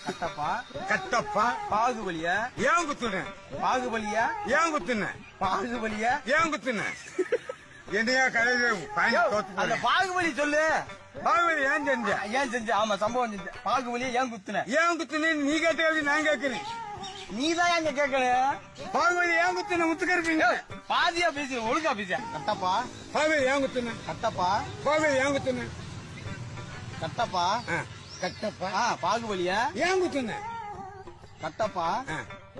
கட்டப்பா கட்டப்பா பாகுபலியா ஏன் குத்துன பாகுபலியா ஏன் குத்துன பாகுபலியா ஏன் குத்துன என்னையா கடையில பாயிண்ட் அந்த தோத்து பாகுபலி சொல்லு. பாகுபலி ஏன் செஞ்ச ஏன் செஞ்ச? ஆமா சம்பவம் செஞ்ச. பாகுபலியா ஏன் குத்துன? ஏன் குத்துன நீ கேட்ட நான் கேட்கிறேன். நீதான் எங்க கேட்கணும். பாகுபலி ஏன் குத்துன முத்துக்கருப்பீங்க பாதியா பேசி ஒழுங்கா பேச. கட்டப்பா பாகுபலி ஏன் குத்துன கட்டப்பா பாகுபலி ஏன் குத்துன கட்டப்பா கட்டப்பா பாகுபலியா ஏன் குத்துன கட்டப்பா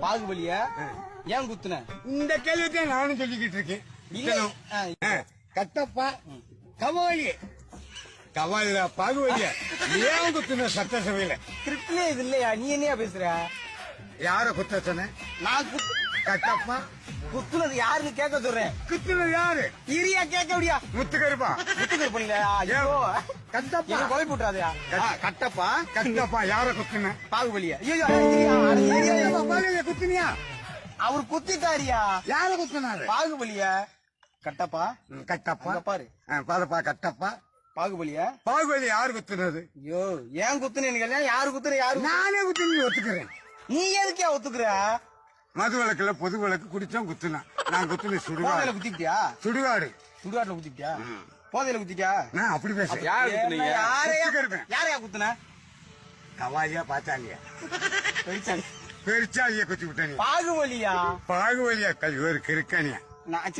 பாகுபலியா ஏன் குத்துன? இந்த கேள்வித்தான் நானும் சொல்லிக்கிட்டு இருக்கேன். கட்டப்பா கவாலி கவாலில பாகுபலியா ஏன் குத்துன சட்டசபையில? கிரிப்ட்லே இது இல்லையா? நீ என்னையா பேசுற? யார குத்த சொன்ன? நான் கட்டப்பா குத்துனது யாருன்னு கேட்க சொல்றேன். குத்துனது யாரு? இரியா கேட்க முடியா? முத்துக்கருப்பா முத்துக்கர் பண்ணல. ஐயோ கட்டப்பா கொலை போட்டாதயா? கட்டப்பா கட்டப்பா யார குத்துன? பாகுபலியா? பாகுபலிய குத்துனியா? அவர் குத்திட்டாரியா? யார குத்துனாரு? பாகுபலியா கட்டப்பா கட்டப்பா பாரு பாருப்பா கட்டப்பா பாகுபலியா பாகுபலி யாரு குத்துனது? ஐயோ ஏன் குத்துனேன்னு யாரு குத்துற? யாரு? நானே குத்துன்னு ஒத்துக்கிறேன். நீ எதுக்கே ஒத்துக்குற? மது விளக்குல பொது விளக்கு குடிச்சோம் குத்துனா நான் குத்துன போதையில சுடுகாடு குத்திட்டியா? சுடுகாடு சுடுகாட்டுல குத்திட்டியா? போதையில குத்திட்டியா? நான் அப்படி பேசுறேன். யாரையா குத்துன? கவாலியா பாச்சாலியா பெருச்சாலிய குத்தி விட்டேன். பாகுபலியா பாகுபலியா கல் ஒரு கிருக்கானியா நான்